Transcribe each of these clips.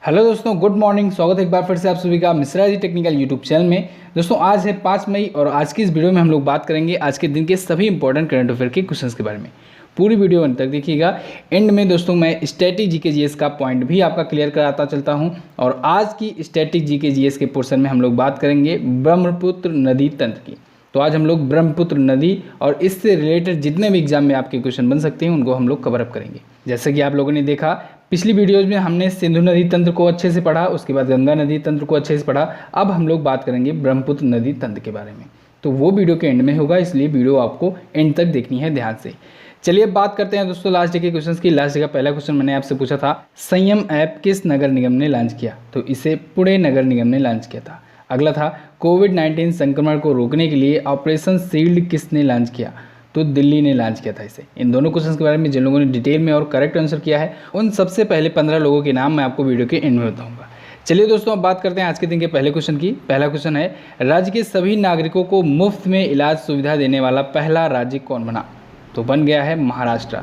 Hello दोस्तों, good morning. स्वागत है एक बार फिर से आप सभी का Mishra ji technical YouTube channel में। दोस्तों आज है 5 मई और आज की इस वीडियो में हम लोग बात करेंगे आज के दिन के सभी इंपॉर्टेंट करंट अफेयर के क्वेश्चंस के बारे में। पूरी वीडियो अंत तक देखिएगा। एंड में दोस्तों मैं स्टैटिक जीके जीएस का पॉइंट भी आपका क्लियर कराता चलता हूं। और आज की स्टैटिक जीके जीएस के पोर्शन में हम लोग बात करेंगे ब्रह्मपुत्र नदी तंत्र की। तो आज हम लोग ब्रह्मपुत्र नदी और इससे रिलेटेड जितने भी एग्जाम में आपके क्वेश्चन बन सकते हैं उनको हम लोग कवर अप करेंगे। जैसे कि आप लोगों ने देखा पिछली वीडियोज़ में हमने सिंधु नदी तंत्र को अच्छे से पढ़ा, उसके बाद गंगा नदी तंत्र को अच्छे से पढ़ा। अब हम लोग बात करेंगे ब्रह्मपुत्र नदी तंत्र के बारे में। तो वो वीडियो के एंड में होगा, इसलिए वीडियो आपको एंड तक देखनी है ध्यान से। चलिए अब बात करते हैं दोस्तों लास्ट डे के क्वेश्चंस की। लास्ट डे का पहला क्वेश्चन मैंने आपसे पूछा था, संयम ऐप किस नगर निगम ने लॉन्च किया? तो इसे पुणे नगर निगम ने लॉन्च किया था। अगला था, कोविड-19 संक्रमण को रोकने के लिए ऑपरेशन शील्ड किसने लॉन्च किया? तो दिल्ली ने लॉन्च किया था इसे। इन दोनों क्वेश्चंस के बारे में जिन लोगों ने डिटेल में और करेक्ट आंसर किया है उन सबसे पहले 15 लोगों के नाम मैं आपको वीडियो के एंड में बताऊंगा। चलिए दोस्तों अब बात करते हैं आज के दिन के पहले क्वेश्चन की। पहला क्वेश्चन है, राज्य के सभी नागरिकों को मुफ्त में इलाज सुविधा देने वाला पहला राज्य कौन बना? तो बन गया है महाराष्ट्र।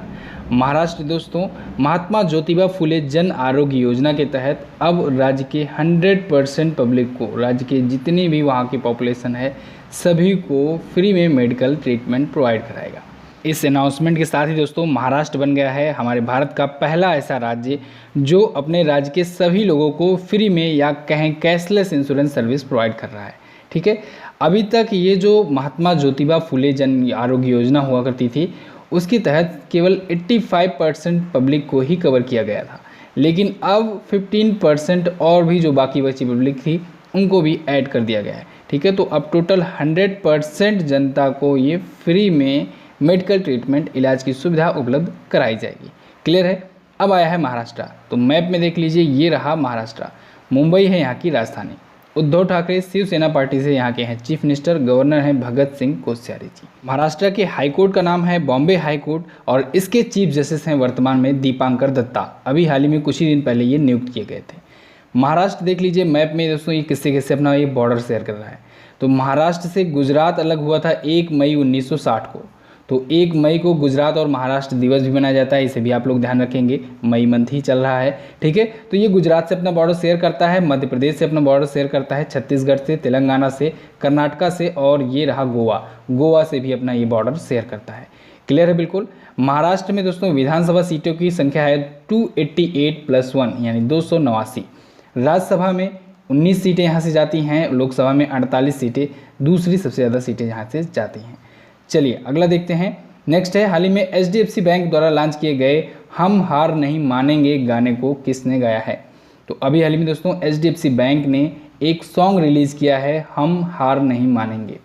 महाराष्ट्र दोस्तों महात्मा ज्योतिबा फुले जन आरोग्य योजना के तहत अब राज्य के 100% पब्लिक को, राज्य के जितनी भी वहाँ की पॉपुलेशन है सभी को फ्री में मेडिकल ट्रीटमेंट प्रोवाइड कराएगा। इस अनाउंसमेंट के साथ ही दोस्तों महाराष्ट्र बन गया है हमारे भारत का पहला ऐसा राज्य जो अपने राज्य के सभी लोगों को फ्री में या कहें कैशलेस इंश्योरेंस सर्विस प्रोवाइड कर रहा है। ठीक है, अभी तक ये जो महात्मा ज्योतिबा फुले जन आरोग्य योजना हुआ करती थी उसके तहत केवल 85% पब्लिक को ही कवर किया गया था, लेकिन अब 15% और भी जो बाकी बची पब्लिक थी उनको भी ऐड कर दिया गया है। ठीक है, तो अब टोटल 100% जनता को ये फ्री में मेडिकल ट्रीटमेंट इलाज की सुविधा उपलब्ध कराई जाएगी। क्लियर है? अब आया है महाराष्ट्र। तो मैप में देख लीजिए, ये रहा महाराष्ट्र। मुंबई है यहाँ की राजधानी। उद्धव ठाकरे शिवसेना पार्टी से यहाँ के हैं चीफ मिनिस्टर। गवर्नर हैं भगत सिंह कोश्यारी जी। महाराष्ट्र के हाईकोर्ट का नाम है बॉम्बे हाईकोर्ट और इसके चीफ जस्टिस हैं वर्तमान में दीपांकर दत्ता। अभी हाल ही में कुछ ही दिन पहले ये नियुक्त किए गए थे। महाराष्ट्र देख लीजिए मैप में दोस्तों, ये किससे किससे अपना ये बॉर्डर शेयर कर रहा है। तो महाराष्ट्र से गुजरात अलग हुआ था 1 मई 1960 को। तो 1 मई को गुजरात और महाराष्ट्र दिवस भी मनाया जाता है, इसे भी आप लोग ध्यान रखेंगे। मई मंथ ही चल रहा है। ठीक है, तो ये गुजरात से अपना बॉर्डर शेयर करता है, मध्य प्रदेश से अपना बॉर्डर शेयर करता है, छत्तीसगढ़ से, तेलंगाना से, कर्नाटका से और ये रहा गोवा से भी अपना ये बॉर्डर शेयर करता है। क्लियर है? बिल्कुल। महाराष्ट्र में दोस्तों विधानसभा सीटों की संख्या है 288+1 यानी 289। राज्यसभा में 19 सीटें यहाँ से जाती हैं, लोकसभा में 48 सीटें, दूसरी सबसे ज़्यादा सीटें यहाँ से जाती हैं। चलिए अगला देखते हैं। नेक्स्ट है, हाल ही में एचडीएफसी बैंक द्वारा लॉन्च किए गए हम हार नहीं मानेंगे गाने को किसने गाया है? तो अभी हाल ही में दोस्तों एचडीएफसी बैंक ने एक सॉन्ग रिलीज़ किया है, हम हार नहीं मानेंगे।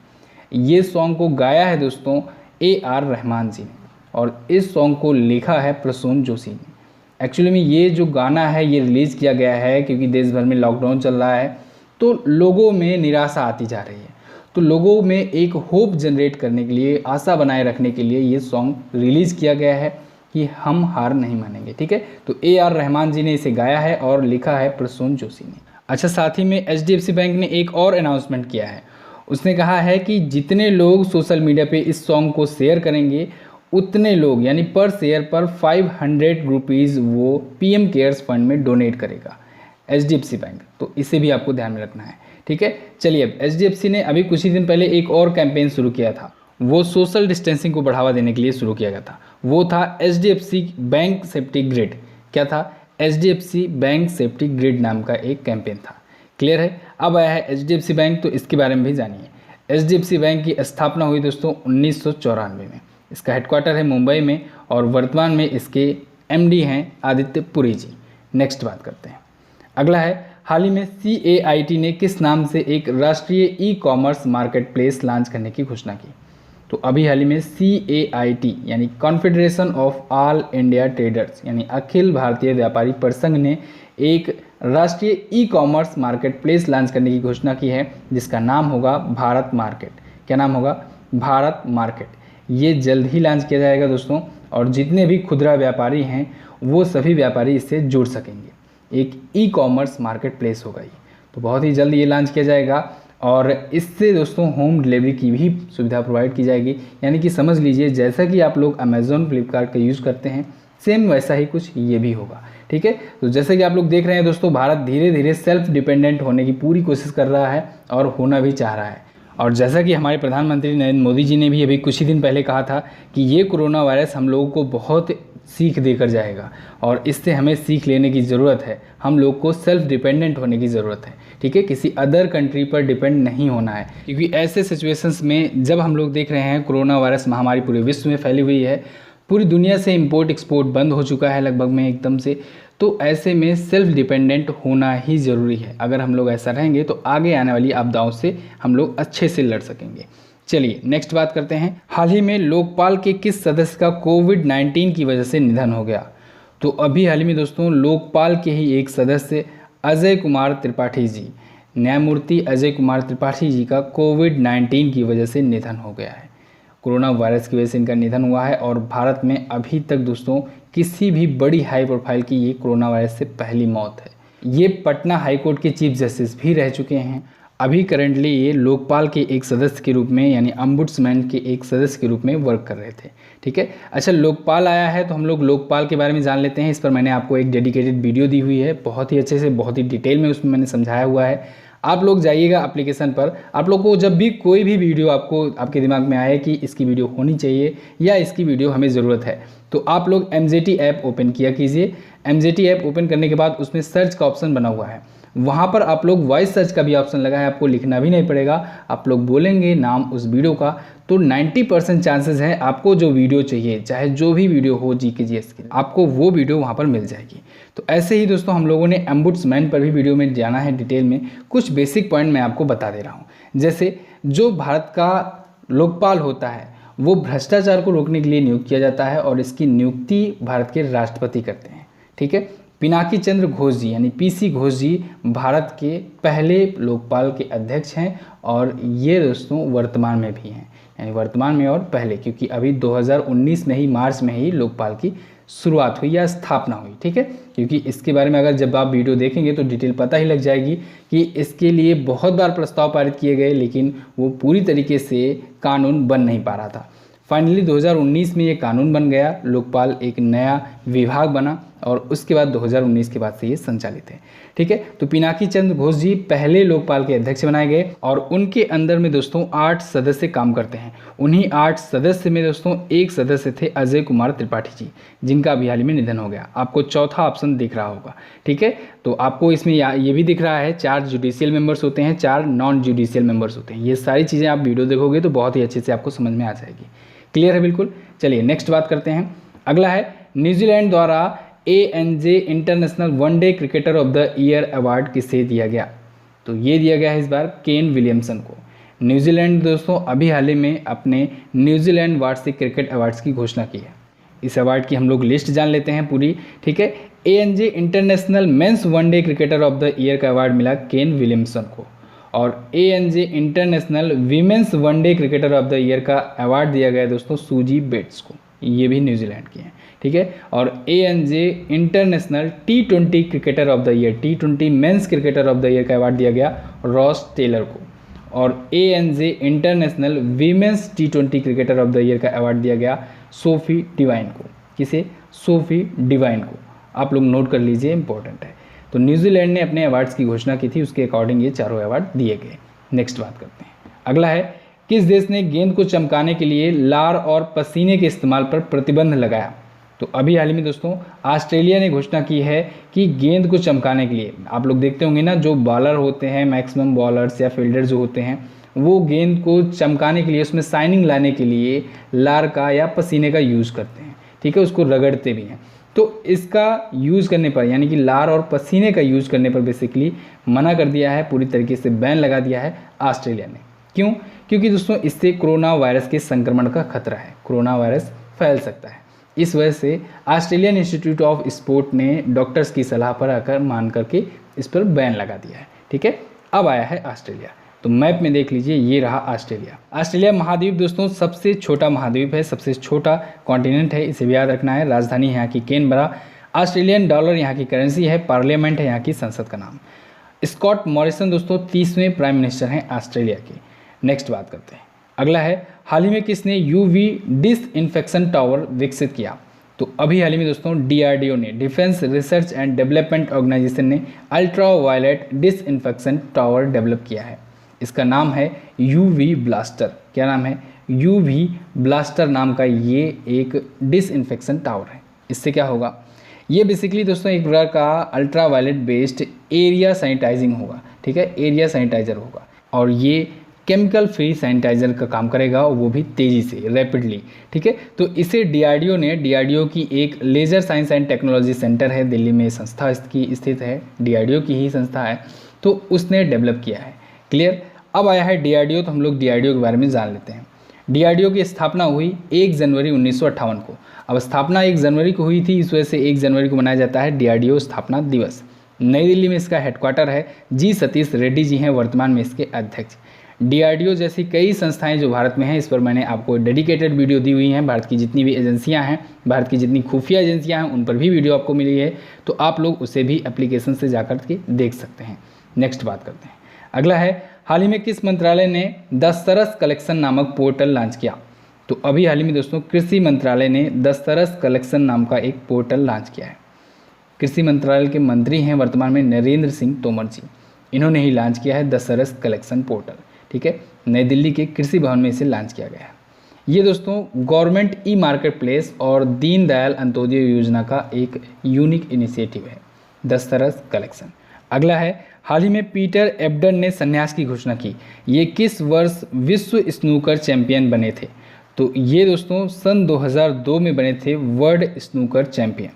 ये सॉन्ग को गाया है दोस्तों AR रहमान जी ने और इस सॉन्ग को लिखा है प्रसून जोशी ने। एक्चुअली में ये जो गाना है ये रिलीज़ किया गया है क्योंकि देश भर में लॉकडाउन चल रहा है तो लोगों में निराशा आती जा रही है। तो लोगों में एक होप जनरेट करने के लिए, आशा बनाए रखने के लिए ये सॉन्ग रिलीज़ किया गया है कि हम हार नहीं मानेंगे। ठीक है, तो AR रहमान जी ने इसे गाया है और लिखा है प्रसून जोशी ने। अच्छा, साथ ही में HDFC बैंक ने एक और अनाउंसमेंट किया है। उसने कहा है कि जितने लोग सोशल मीडिया पे इस सॉन्ग को शेयर करेंगे उतने लोग यानी पर शेयर पर 500 रुपीज़ वो PM केयर्स फंड में डोनेट करेगा HDFC बैंक। तो इसे भी आपको ध्यान में रखना है। ठीक है, चलिए अब HDFC ने अभी कुछ ही दिन पहले एक और कैंपेन शुरू किया था। वो सोशल डिस्टेंसिंग को बढ़ावा देने के लिए शुरू किया गया था। वो था HDFC बैंक सेफ्टी ग्रिड। क्या था? HDFC बैंक सेफ्टी ग्रिड नाम का एक कैंपेन था। क्लियर है? अब आया है HDFC बैंक, तो इसके बारे में भी जानिए। HDFC बैंक की स्थापना हुई दोस्तों 1994 में। इसका हेडक्वार्टर है मुंबई में और वर्तमान में इसके MD हैं आदित्य पुरी जी। नेक्स्ट बात करते हैं। अगला है, हाल ही में CAIT ने किस नाम से एक राष्ट्रीय ई-कॉमर्स मार्केट प्लेस लॉन्च करने की घोषणा की? तो अभी हाल ही में CAIT यानी confederation of all India traders यानी अखिल भारतीय व्यापारी परिसंघ ने एक राष्ट्रीय ई-कॉमर्स मार्केट प्लेस लॉन्च करने की घोषणा की है जिसका नाम होगा भारत मार्केट। क्या नाम होगा? भारत मार्केट। ये जल्द ही लॉन्च किया जाएगा दोस्तों और जितने भी खुदरा व्यापारी हैं वो सभी व्यापारी इससे जुड़ सकेंगे। एक ई-कॉमर्स मार्केट प्लेस होगा ये, तो बहुत ही जल्द ये लॉन्च किया जाएगा और इससे दोस्तों होम डिलीवरी की भी सुविधा प्रोवाइड की जाएगी। यानी कि समझ लीजिए जैसा कि आप लोग अमेज़ॉन फ्लिपकार्ट का यूज़ करते हैं सेम वैसा ही कुछ ये भी होगा। ठीक है। तो जैसे कि आप लोग देख रहे हैं दोस्तों, भारत धीरे धीरे सेल्फ डिपेंडेंट होने की पूरी कोशिश कर रहा है और होना भी चाह रहा है। और जैसा कि हमारे प्रधानमंत्री नरेंद्र मोदी जी ने भी अभी कुछ ही दिन पहले कहा था कि ये कोरोना वायरस हम लोगों को बहुत सीख देकर जाएगा और इससे हमें सीख लेने की ज़रूरत है। हम लोग को सेल्फ डिपेंडेंट होने की ज़रूरत है, ठीक है। किसी अदर कंट्री पर डिपेंड नहीं होना है, क्योंकि ऐसे सिचुएशंस में जब हम लोग देख रहे हैं कोरोना वायरस महामारी पूरे विश्व में फैली हुई है, पूरी दुनिया से इंपोर्ट एक्सपोर्ट बंद हो चुका है लगभग में एकदम से, तो ऐसे में सेल्फ डिपेंडेंट होना ही ज़रूरी है। अगर हम लोग ऐसा रहेंगे तो आगे आने वाली आपदाओं से हम लोग अच्छे से लड़ सकेंगे। चलिए नेक्स्ट बात करते हैं। हाल ही में लोकपाल के किस सदस्य का कोविड-19 की वजह से निधन हो गया? तो अभी हाल ही में दोस्तों लोकपाल के ही एक सदस्य अजय कुमार त्रिपाठी जी, न्यायमूर्ति अजय कुमार त्रिपाठी जी का कोविड-19 की वजह से निधन हो गया है। कोरोना वायरस की वजह से इनका निधन हुआ है और भारत में अभी तक दोस्तों किसी भी बड़ी हाई प्रोफाइल की ये कोरोना वायरस से पहली मौत है। ये पटना हाई कोर्ट के चीफ जस्टिस भी रह चुके हैं। अभी करंटली ये लोकपाल के एक सदस्य के रूप में यानी अम्बुड्समैन के एक सदस्य के रूप में वर्क कर रहे थे, ठीक है। अच्छा, लोकपाल आया है तो हम लोग लोकपाल के बारे में जान लेते हैं। इस पर मैंने आपको एक डेडिकेटेड वीडियो दी हुई है, बहुत ही अच्छे से, बहुत ही डिटेल में उसमें मैंने समझाया हुआ है। आप लोग जाइएगा एप्लीकेशन पर। आप लोग को जब भी कोई भी वीडियो आपके दिमाग में आए कि इसकी वीडियो होनी चाहिए या इसकी वीडियो हमें ज़रूरत है, तो आप लोग MZT ऐप ओपन किया कीजिए। MZT ऐप ओपन करने के बाद उसमें सर्च का ऑप्शन बना हुआ है, वहाँ पर आप लोग वॉइस सर्च का भी ऑप्शन लगा है, आपको लिखना भी नहीं पड़ेगा। आप लोग बोलेंगे नाम उस वीडियो का तो 90% चांसेस है आपको जो वीडियो चाहिए, चाहे जो भी वीडियो हो GKGS की, आपको वो वीडियो वहाँ पर मिल जाएगी। तो ऐसे ही दोस्तों हम लोगों ने अम्बुड्समैन पर भी वीडियो में जाना है डिटेल में। कुछ बेसिक पॉइंट मैं आपको बता दे रहा हूँ। जैसे जो भारत का लोकपाल होता है वो भ्रष्टाचार को रोकने के लिए नियुक्त किया जाता है और इसकी नियुक्ति भारत के राष्ट्रपति करते हैं, ठीक है। पिनाकी चंद्र घोष जी यानी PC घोष जी भारत के पहले लोकपाल के अध्यक्ष हैं और ये दोस्तों वर्तमान में भी हैं, यानी वर्तमान में और पहले, क्योंकि अभी 2019 में ही मार्च में ही लोकपाल की शुरुआत हुई या स्थापना हुई, ठीक है। क्योंकि इसके बारे में अगर जब आप वीडियो देखेंगे तो डिटेल पता ही लग जाएगी कि इसके लिए बहुत बार प्रस्ताव पारित किए गए, लेकिन वो पूरी तरीके से कानून बन नहीं पा रहा था। फाइनली 2019 में ये कानून बन गया, लोकपाल एक नया विभाग बना और उसके बाद 2019 के बाद से ये संचालित है, ठीक है। तो पिनाकी चंद्र घोष जी पहले लोकपाल के अध्यक्ष बनाए गए और उनके अंदर में दोस्तों 8 सदस्य काम करते हैं। उन्हीं 8 सदस्य में दोस्तों एक सदस्य थे अजय कुमार त्रिपाठी जी, जिनका अभी हाल ही में निधन हो गया। आपको चौथा ऑप्शन दिख रहा होगा, ठीक है। तो आपको इसमें ये भी दिख रहा है 4 जुडिशियल मेंबर्स होते हैं, 4 नॉन जुडिशियल मेंबर्स होते हैं। ये सारी चीज़ें आप वीडियो देखोगे तो बहुत ही अच्छे से आपको समझ में आ जाएगी। क्लियर है बिल्कुल। चलिए नेक्स्ट बात करते हैं। अगला है न्यूजीलैंड द्वारा ANJ international one day cricketer of the year award किसे दिया गया? तो ये दिया गया है इस बार केन विलियमसन को। न्यूजीलैंड दोस्तों अभी हाल ही में अपने न्यूजीलैंड वार्षिक क्रिकेट अवार्ड्स की घोषणा की है। इस अवार्ड की हम लोग लिस्ट जान लेते हैं पूरी, ठीक है। ANJ international men's one day cricketer of the year का अवार्ड मिला केन विलियमसन को और ANJ international women's one day cricketer of the year का अवार्ड दिया गया दोस्तों सूजी बेट्स को, ये भी न्यूजीलैंड की हैं, ठीक है। और ANJ international T20 cricketer of the year, T20 men's cricketer of the year का अवार्ड दिया गया रॉस टेलर को और ANJ international women's T20 cricketer of the year का अवार्ड दिया गया सोफी डिवाइन को। किसे? सोफी डिवाइन को। आप लोग नोट कर लीजिए, इंपॉर्टेंट है। तो न्यूजीलैंड ने अपने अवार्ड्स की घोषणा की थी, उसके अकॉर्डिंग ये चारों अवार्ड दिए गए। नेक्स्ट बात करते हैं। अगला है किस देश ने गेंद को चमकाने के लिए लार और पसीने के इस्तेमाल पर प्रतिबंध लगाया? तो अभी हाल ही में दोस्तों ऑस्ट्रेलिया ने घोषणा की है कि गेंद को चमकाने के लिए, आप लोग देखते होंगे ना, जो बॉलर होते हैं, मैक्सिमम बॉलर्स या फील्डर जो होते हैं, वो गेंद को चमकाने के लिए, उसमें शाइनिंग लाने के लिए लार का या पसीने का यूज़ करते हैं, ठीक है, उसको रगड़ते भी हैं। तो इसका यूज़ करने पर, यानी कि लार और पसीने का यूज़ करने पर बेसिकली मना कर दिया है, पूरी तरीके से बैन लगा दिया है ऑस्ट्रेलिया ने। क्यों? क्योंकि दोस्तों इससे कोरोना वायरस के संक्रमण का खतरा है, कोरोना वायरस फैल सकता है। इस वजह से ऑस्ट्रेलियन इंस्टीट्यूट ऑफ स्पोर्ट ने डॉक्टर्स की सलाह पर आकर मान करके इस पर बैन लगा दिया है, ठीक है। अब आया है ऑस्ट्रेलिया। तो मैप में देख लीजिए, ये रहा ऑस्ट्रेलिया। ऑस्ट्रेलिया महाद्वीप दोस्तों सबसे छोटा महाद्वीप है, सबसे छोटा कॉन्टिनेंट है, इसे भी याद रखना है। राजधानी यहाँ की कैनबरा, ऑस्ट्रेलियन डॉलर यहाँ की करेंसी है, पार्लियामेंट है यहाँ की संसद का नाम। स्कॉट मॉरिसन दोस्तों 30वें प्राइम मिनिस्टर हैं ऑस्ट्रेलिया के। नेक्स्ट बात करते हैं। अगला है हाल ही में किसने UV डिसइंफेक्शन टावर विकसित किया? तो अभी हाल ही में दोस्तों DRDO ने, defence research and development organisation ने ultra violet disinfection tower develop किया है। इसका नाम है UV ब्लास्टर। क्या नाम है? UV ब्लास्टर नाम का ये एक डिसइंफेक्शन टावर है। इससे क्या होगा? ये बेसिकली दोस्तों एक प्रकार का ultra violet based area sanitising होगा, ठीक है, एरिया सैनिटाइजर होगा, और ये केमिकल फ्री सैनिटाइजर का काम करेगा, और वो भी तेज़ी से, रैपिडली, ठीक है। तो इसे DRDO की एक laser science and technology centre है दिल्ली में, संस्था इसकी स्थित है, DRDO की ही संस्था है, तो उसने डेवलप किया है। क्लियर? अब आया है DRDO, तो हम लोग DRDO के बारे में जान लेते हैं। DRDO की स्थापना हुई 1 जनवरी 1958 को। अब स्थापना 1 जनवरी को हुई थी, इस वजह से 1 जनवरी को मनाया जाता है DRDO स्थापना दिवस। नई दिल्ली में इसका हेडक्वार्टर है। जी सतीश रेड्डी जी हैं वर्तमान में इसके अध्यक्ष। DRDO जैसी कई संस्थाएं जो भारत में हैं, इस पर मैंने आपको डेडिकेटेड वीडियो दी हुई हैं। भारत की जितनी भी एजेंसियां हैं, भारत की जितनी खुफिया एजेंसियां हैं, उन पर भी वीडियो आपको मिली है, तो आप लोग उसे भी एप्लीकेशन से जाकर के देख सकते हैं। नेक्स्ट बात करते हैं। अगला है, हाल ही में किस मंत्रालय ने दस्तरस कलेक्शन नामक पोर्टल लॉन्च किया? तो अभी हाल ही में दोस्तों कृषि मंत्रालय ने दस्तरस कलेक्शन नाम का एक पोर्टल लॉन्च किया है। कृषि मंत्रालय के मंत्री हैं वर्तमान में नरेंद्र सिंह तोमर जी, इन्होंने ही लॉन्च किया है दस्तरस कलेक्शन पोर्टल, ठीक है। नई दिल्ली के कृषि भवन में इसे लॉन्च किया गया है। ये दोस्तों गवर्नमेंट ई-मार्केट प्लेस और दीनदयाल अंत्योदय योजना का एक यूनिक इनिशिएटिव है, दस्तरस कलेक्शन। अगला है, हाल ही में पीटर एब्डन ने संन्यास की घोषणा की। ये किस वर्ष विश्व स्नूकर चैंपियन बने थे? तो ये दोस्तों सन 2002 में बने थे वर्ल्ड स्नूकर चैंपियन।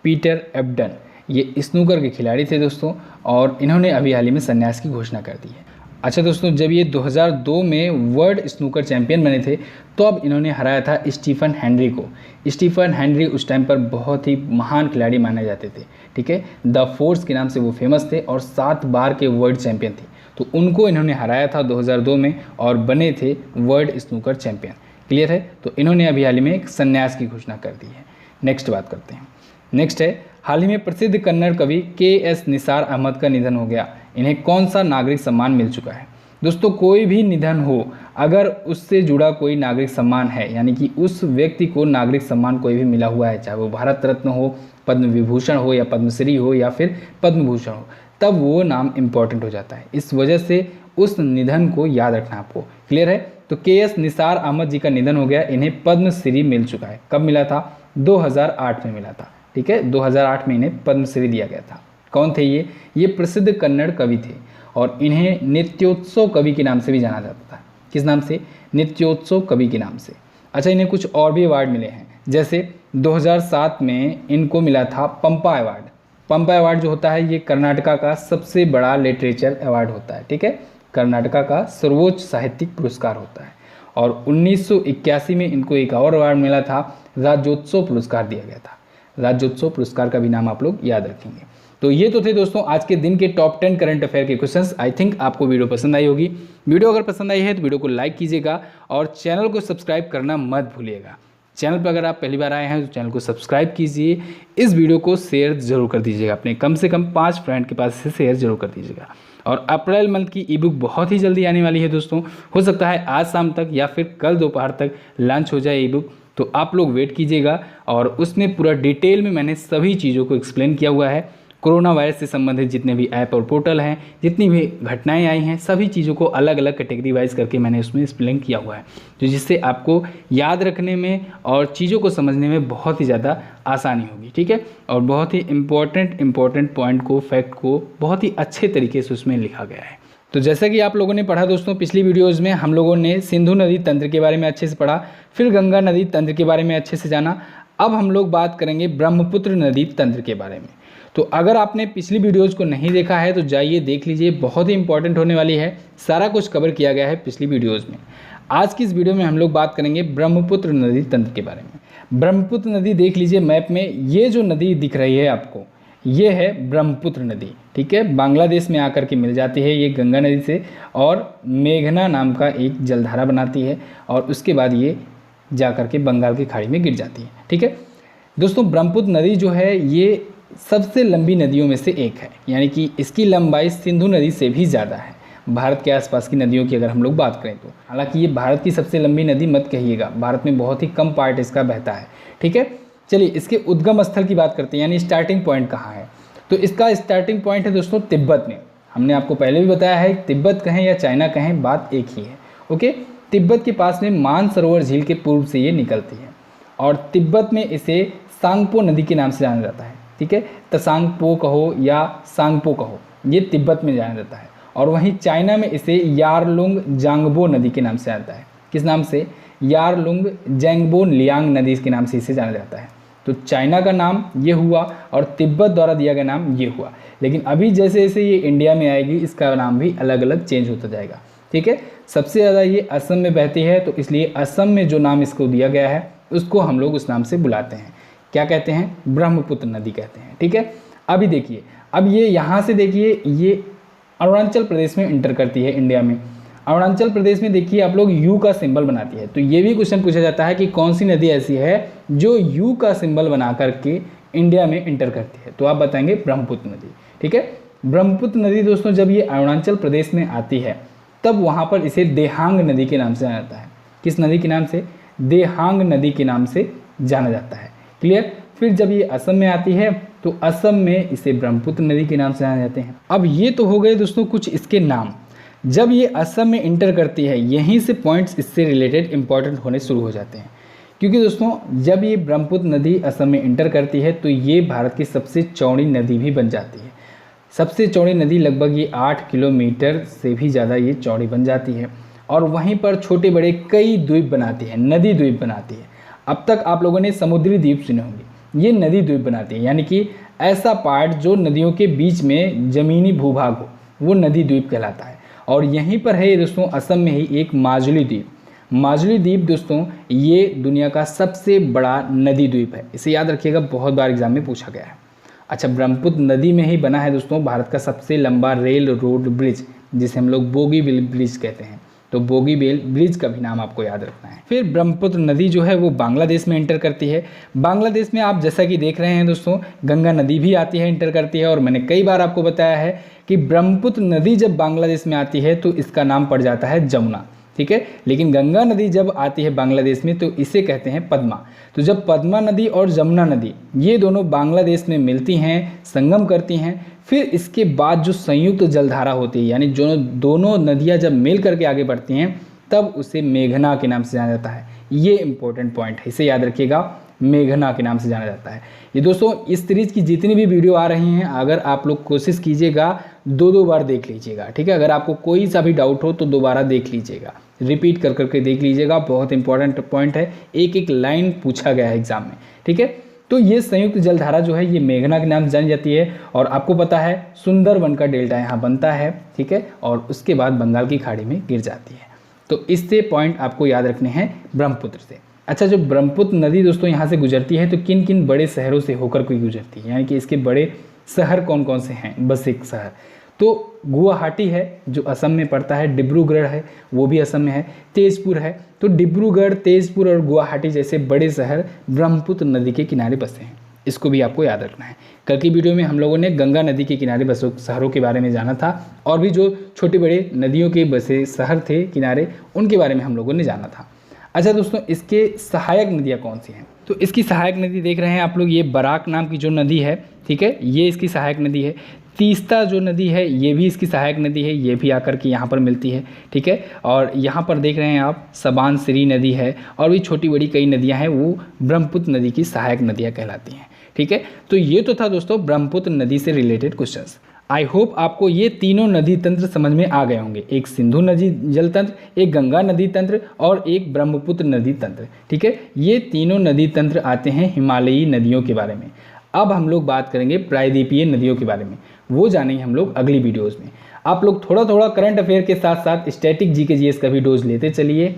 पीटर एब्डन ये स्नूकर के खिलाड़ी थे दोस्तों, और इन्होंने अभी हाल ही में संन्यास की घोषणा कर दी है। अच्छा दोस्तों, जब ये 2002 में वर्ल्ड स्नूकर चैंपियन बने थे, तो अब इन्होंने हराया था स्टीफन हेनरी को। स्टीफन हेनरी उस टाइम पर बहुत ही महान खिलाड़ी माने जाते थे, ठीक है, द फोर्स के नाम से वो फेमस थे और 7 बार के वर्ल्ड चैंपियन थे। तो उनको इन्होंने हराया था 2002 में और बने थे वर्ल्ड स्नूकर चैंपियन। क्लियर है? तो इन्होंने अभी हाल ही में एक संन्यास की घोषणा कर दी है। नेक्स्ट बात करते हैं। नेक्स्ट है, हाल ही में प्रसिद्ध कन्नड़ कवि KS निसार अहमद का निधन हो गया। इन्हें कौन सा नागरिक सम्मान मिल चुका है? दोस्तों कोई भी निधन हो, अगर उससे जुड़ा कोई नागरिक सम्मान है, यानी कि उस व्यक्ति को नागरिक सम्मान कोई भी मिला हुआ है, चाहे वो भारत रत्न हो, पद्म विभूषण हो, या पद्मश्री हो, या फिर पद्म भूषण हो, तब वो नाम इम्पॉर्टेंट हो जाता है। इस वजह से उस निधन को याद रखना आपको। क्लियर है? तो KS निसार अहमद जी का निधन हो गया। इन्हें पद्मश्री मिल चुका है। कब मिला था? 2008 में मिला था, ठीक है, 2008 में इन्हें पद्मश्री दिया गया था। कौन थे ये? ये प्रसिद्ध कन्नड़ कवि थे, और इन्हें नित्योत्सव कवि के नाम से भी जाना जाता था। किस नाम से? नित्योत्सव कवि के नाम से। अच्छा, इन्हें कुछ और भी अवार्ड मिले हैं, जैसे 2007 में इनको मिला था पंपा अवार्ड। पंपा अवार्ड जो होता है, ये कर्नाटका का सबसे बड़ा लिटरेचर अवार्ड होता है, ठीक है, कर्नाटका का सर्वोच्च साहित्यिक पुरस्कार होता है। और 1981 में इनको एक और अवार्ड मिला था, राज्योत्सव पुरस्कार दिया गया था। राज्योत्सव पुरस्कार का भी नाम आप लोग याद रखेंगे। तो ये तो थे दोस्तों आज के दिन के टॉप 10 करंट अफेयर के क्वेश्चंस। आई थिंक आपको वीडियो पसंद आई होगी। वीडियो अगर पसंद आई है तो वीडियो को लाइक कीजिएगा और चैनल को सब्सक्राइब करना मत भूलिएगा। चैनल पर अगर आप पहली बार आए हैं तो चैनल को सब्सक्राइब कीजिए। इस वीडियो को शेयर जरूर कर दीजिएगा, अपने कम से कम 5 फ्रेंड के पास से शेयर जरूर कर दीजिएगा। और अप्रैल मंथ की ई बुक बहुत ही जल्दी आने वाली है दोस्तों, हो सकता है आज शाम तक या फिर कल दोपहर तक लॉन्च हो जाए ई बुक, तो आप लोग वेट कीजिएगा। और उसमें पूरा डिटेल में मैंने सभी चीज़ों को एक्सप्लेन किया हुआ है। कोरोना वायरस से संबंधित जितने भी ऐप और पोर्टल हैं, जितनी भी घटनाएं आई हैं, सभी चीज़ों को अलग अलग कैटेगरी वाइज करके मैंने उसमें एक्सप्लेन किया हुआ है, तो जिससे आपको याद रखने में और चीज़ों को समझने में बहुत ही ज़्यादा आसानी होगी, ठीक है। और बहुत ही इम्पोर्टेंट पॉइंट को, फैक्ट को बहुत ही अच्छे तरीके से उसमें लिखा गया है। तो जैसा कि आप लोगों ने पढ़ा दोस्तों, पिछली वीडियोज़ में हम लोगों ने सिंधु नदी तंत्र के बारे में अच्छे से पढ़ा, फिर गंगा नदी तंत्र के बारे में अच्छे से जाना। अब हम लोग बात करेंगे ब्रह्मपुत्र नदी तंत्र के बारे में। तो अगर आपने पिछली वीडियोज़ को नहीं देखा है तो जाइए देख लीजिए, बहुत ही इंपॉर्टेंट होने वाली है, सारा कुछ कवर किया गया है पिछली वीडियोज़ में। आज की इस वीडियो में हम लोग बात करेंगे ब्रह्मपुत्र नदी तंत्र के बारे में। ब्रह्मपुत्र नदी देख लीजिए मैप में, ये जो नदी दिख रही है आपको, ये है ब्रह्मपुत्र नदी, ठीक है। बांग्लादेश में आकर के मिल जाती है ये गंगा नदी से, और मेघना नाम का एक जलधारा बनाती है, और उसके बाद ये जाकर के बंगाल की खाड़ी में गिर जाती है, ठीक है दोस्तों। ब्रह्मपुत्र नदी जो है ये सबसे लंबी नदियों में से एक है, यानी कि इसकी लंबाई सिंधु नदी से भी ज़्यादा है भारत के आसपास की नदियों की अगर हम लोग बात करें तो। हालांकि ये भारत की सबसे लंबी नदी मत कहिएगा, भारत में बहुत ही कम पार्ट इसका बहता है, ठीक है। चलिए इसके उद्गम स्थल की बात करते हैं, यानी स्टार्टिंग पॉइंट कहाँ है। तो इसका स्टार्टिंग पॉइंट है दोस्तों तिब्बत में। हमने आपको पहले भी बताया है, तिब्बत कहें या चाइना कहें, बात एक ही है। ओके, तिब्बत के पास में मानसरोवर झील के पूर्व से ये निकलती है और तिब्बत में इसे सांगपो नदी के नाम से जाना जाता है। ठीक है, तसांगपो कहो या सांगपो कहो, ये तिब्बत में जाना जाता है। और वहीं चाइना में इसे यारलुंग जांगबो नदी के नाम से जाता है। किस नाम से? यारलुंग जैंगबो लियांग नदी के नाम से इसे जाना जाता है। तो चाइना का नाम ये हुआ और तिब्बत द्वारा दिया गया नाम ये हुआ। लेकिन अभी जैसे जैसे ये इंडिया में आएगी इसका नाम भी अलग अलग चेंज होता जाएगा। ठीक है, सबसे ज़्यादा ये असम में बहती है, तो इसलिए असम में जो नाम इसको दिया गया है उसको हम लोग उस नाम से बुलाते हैं। क्या कहते हैं? ब्रह्मपुत्र नदी कहते हैं। ठीक है, अभी देखिए, अब ये यहाँ से देखिए, ये अरुणाचल प्रदेश में इंटर करती है इंडिया में। अरुणाचल प्रदेश में देखिए आप लोग यू का सिंबल बनाती है। तो ये भी क्वेश्चन पूछा जाता है कि कौन सी नदी ऐसी है जो यू का सिंबल बना करके इंडिया में इंटर करती है। तो आप बताएंगे ब्रह्मपुत्र नदी। ठीक है, ब्रह्मपुत्र नदी दोस्तों जब ये अरुणाचल प्रदेश में आती है तब वहाँ पर इसे देहांग नदी के नाम से जाना जाता है। किस नदी के नाम से? देहांग नदी के नाम से जाना जाता है। क्लियर? फिर जब ये असम में आती है तो असम में इसे ब्रह्मपुत्र नदी के नाम से जाने जाते हैं। अब ये तो हो गए दोस्तों कुछ इसके नाम। जब ये असम में इंटर करती है यहीं से पॉइंट्स इससे रिलेटेड इंपॉर्टेंट होने शुरू हो जाते हैं, क्योंकि दोस्तों जब ये ब्रह्मपुत्र नदी असम में इंटर करती है तो ये भारत की सबसे चौड़ी नदी भी बन जाती है। सबसे चौड़ी नदी लगभग ये 8 किलोमीटर से भी ज़्यादा ये चौड़ी बन जाती है और वहीं पर छोटे बड़े कई द्वीप बनाती है, नदी द्वीप बनाती है। अब तक आप लोगों ने समुद्री द्वीप सुने होंगे, ये नदी द्वीप बनाती है, यानी कि ऐसा पार्ट जो नदियों के बीच में ज़मीनी भूभाग हो वो नदी द्वीप कहलाता है। और यहीं पर है दोस्तों असम में ही एक माजुली द्वीप। माजुली द्वीप दोस्तों ये दुनिया का सबसे बड़ा नदी द्वीप है, इसे याद रखिएगा, बहुत बार एग्जाम में पूछा गया है। अच्छा, ब्रह्मपुत्र नदी में ही बना है दोस्तों भारत का सबसे लंबा रेल रोड ब्रिज, जिसे हम लोग बोगीबील ब्रिज कहते हैं। तो बोगीबील ब्रिज का भी नाम आपको याद रखना है। फिर ब्रह्मपुत्र नदी जो है वो बांग्लादेश में इंटर करती है। बांग्लादेश में आप जैसा कि देख रहे हैं दोस्तों गंगा नदी भी आती है, इंटर करती है। और मैंने कई बार आपको बताया है कि ब्रह्मपुत्र नदी जब बांग्लादेश में आती है तो इसका नाम पड़ जाता है जमुना। ठीक है, लेकिन गंगा नदी जब आती है बांग्लादेश में तो इसे कहते हैं पद्मा। तो जब पद्मा नदी और जमुना नदी ये दोनों बांग्लादेश में मिलती हैं, संगम करती हैं, फिर इसके बाद जो संयुक्त जलधारा होती है, यानी जो दोनों नदियां जब मिल करके आगे बढ़ती हैं तब उसे मेघना के नाम से जाना जाता है। ये इंपॉर्टेंट पॉइंट है, इसे याद रखिएगा, मेघना के नाम से जाना जाता है। ये दोस्तों इस सीरीज की जितनी भी वीडियो आ रही हैं अगर आप लोग कोशिश कीजिएगा 2-2 बार देख लीजिएगा। ठीक है, अगर आपको कोई सा भी डाउट हो तो दोबारा देख लीजिएगा, रिपीट कर करके देख लीजिएगा। बहुत इंपॉर्टेंट पॉइंट है, एक एक लाइन पूछा गया है एग्जाम में। ठीक है, तो ये संयुक्त जलधारा जो है ये मेघना के नाम से जानी जाती है। और आपको पता है सुंदरबन का डेल्टा यहाँ बनता है। ठीक है, और उसके बाद बंगाल की खाड़ी में गिर जाती है। तो इससे पॉइंट आपको याद रखने हैं ब्रह्मपुत्र से। अच्छा, जो ब्रह्मपुत्र नदी दोस्तों यहाँ से गुजरती है तो किन किन बड़े शहरों से होकर कोई गुजरती है, यानी कि इसके बड़े शहर कौन कौन से हैं? बस एक शहर तो गुवाहाटी है जो असम में पड़ता है, डिब्रूगढ़ है वो भी असम में है, तेजपुर है। तो डिब्रूगढ़, तेजपुर और गुवाहाटी जैसे बड़े शहर ब्रह्मपुत्र नदी के किनारे बसे हैं, इसको भी आपको याद रखना है। कल की वीडियो में हम लोगों ने गंगा नदी के किनारे बसे शहरों के बारे में जाना था और भी जो छोटे बड़े नदियों के बसे शहर थे किनारे उनके बारे में हम लोगों ने जाना था। अच्छा दोस्तों, इसके सहायक नदियाँ कौन सी हैं? तो इसकी सहायक नदी देख रहे हैं आप लोग, ये बराक नाम की जो नदी है, ठीक है, ये इसकी सहायक नदी है। तीस्ता जो नदी है ये भी इसकी सहायक नदी है, ये भी आकर के यहाँ पर मिलती है। ठीक है, और यहाँ पर देख रहे हैं आप सबानसिरी नदी है और भी छोटी बड़ी कई नदियाँ हैं, वो ब्रह्मपुत्र नदी की सहायक नदियाँ कहलाती हैं। ठीक है, तो ये तो था दोस्तों ब्रह्मपुत्र नदी से रिलेटेड क्वेश्चंस। आई होप आपको ये तीनों नदी तंत्र समझ में आ गए होंगे, एक सिंधु नदी जल तंत्र, एक गंगा नदी तंत्र और एक ब्रह्मपुत्र नदी तंत्र। ठीक है, ये तीनों नदी तंत्र आते हैं हिमालयी नदियों के बारे में। अब हम लोग बात करेंगे प्रायद्वीपीय नदियों के बारे में, वो जानेंगे हम लोग अगली वीडियोज़ में। आप लोग थोड़ा थोड़ा करंट अफेयर के साथ साथ स्टैटिक जीके जीएस का भी डोज लेते चलिए,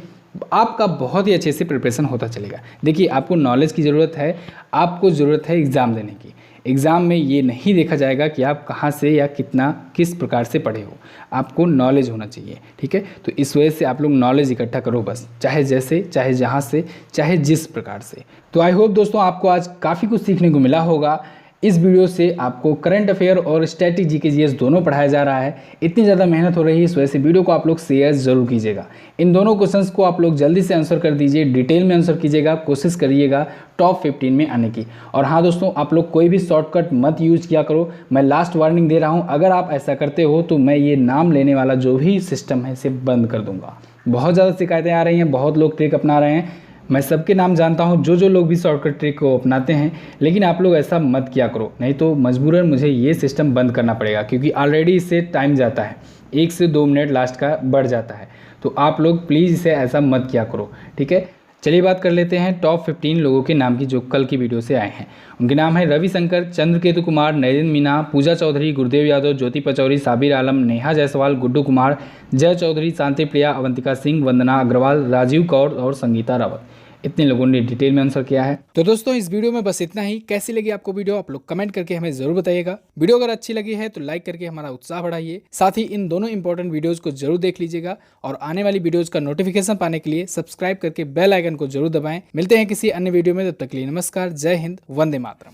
आपका बहुत ही अच्छे से प्रिपरेशन होता चलेगा। देखिए आपको नॉलेज की ज़रूरत है, आपको ज़रूरत है एग्ज़ाम देने की। एग्ज़ाम में ये नहीं देखा जाएगा कि आप कहाँ से या कितना किस प्रकार से पढ़े हो, आपको नॉलेज होना चाहिए। ठीक है, तो इस वजह से आप लोग नॉलेज इकट्ठा करो बस, चाहे जैसे, चाहे जहाँ से, चाहे जिस प्रकार से। तो आई होप दोस्तों आपको आज काफ़ी कुछ सीखने को मिला होगा। इस वीडियो से आपको करंट अफेयर और स्टैटिक जीके जीएस दोनों पढ़ाया जा रहा है। इतनी ज़्यादा मेहनत हो रही है, इस वजह से वीडियो को आप लोग शेयर जरूर कीजिएगा। इन दोनों क्वेश्चंस को आप लोग जल्दी से आंसर कर दीजिए, डिटेल में आंसर कीजिएगा, कोशिश करिएगा टॉप 15 में आने की। और हाँ दोस्तों, आप लोग कोई भी शॉर्टकट मत यूज किया करो, मैं लास्ट वार्निंग दे रहा हूँ। अगर आप ऐसा करते हो तो मैं ये नाम लेने वाला जो भी सिस्टम है इसे बंद कर दूंगा। बहुत ज़्यादा शिकायतें आ रही हैं, बहुत लोग ट्रिक अपना रहे हैं, मैं सबके नाम जानता हूँ जो लोग भी शॉर्टकट ट्रिक को अपनाते हैं, लेकिन आप लोग ऐसा मत किया करो, नहीं तो मजबूरन मुझे ये सिस्टम बंद करना पड़ेगा, क्योंकि ऑलरेडी इससे टाइम जाता है, 1 से 2 मिनट लास्ट का बढ़ जाता है। तो आप लोग प्लीज़ इसे ऐसा मत किया करो, ठीक है। चलिए बात कर लेते हैं टॉप 15 लोगों के नाम की जो कल की वीडियो से आए हैं। उनके नाम है रविशंकर, चंद्रकेतु कुमार, नरेंद्र मीना, पूजा चौधरी, गुरुदेव यादव, ज्योति पचौरी, साबिर आलम, नेहा जायसवाल, गुड्डू कुमार, जय चौधरी, शांति प्रिया, अवंतिका सिंह, वंदना अग्रवाल, राजीव कौर और संगीता रावत। इतने लोगों ने डिटेल में आंसर किया है। तो दोस्तों इस वीडियो में बस इतना ही। कैसी लगी आपको वीडियो आप लोग कमेंट करके हमें जरूर बताइएगा। वीडियो अगर अच्छी लगी है तो लाइक करके हमारा उत्साह बढ़ाइए। साथ ही इन दोनों इंपॉर्टेंट वीडियोस को जरूर देख लीजिएगा और आने वाली वीडियोस का नोटिफिकेशन पाने के लिए सब्सक्राइब करके बेल आइकन को जरूर दबाएं। मिलते हैं किसी अन्य वीडियो में, तब तक के लिए नमस्कार, जय हिंद, वंदे मातरम।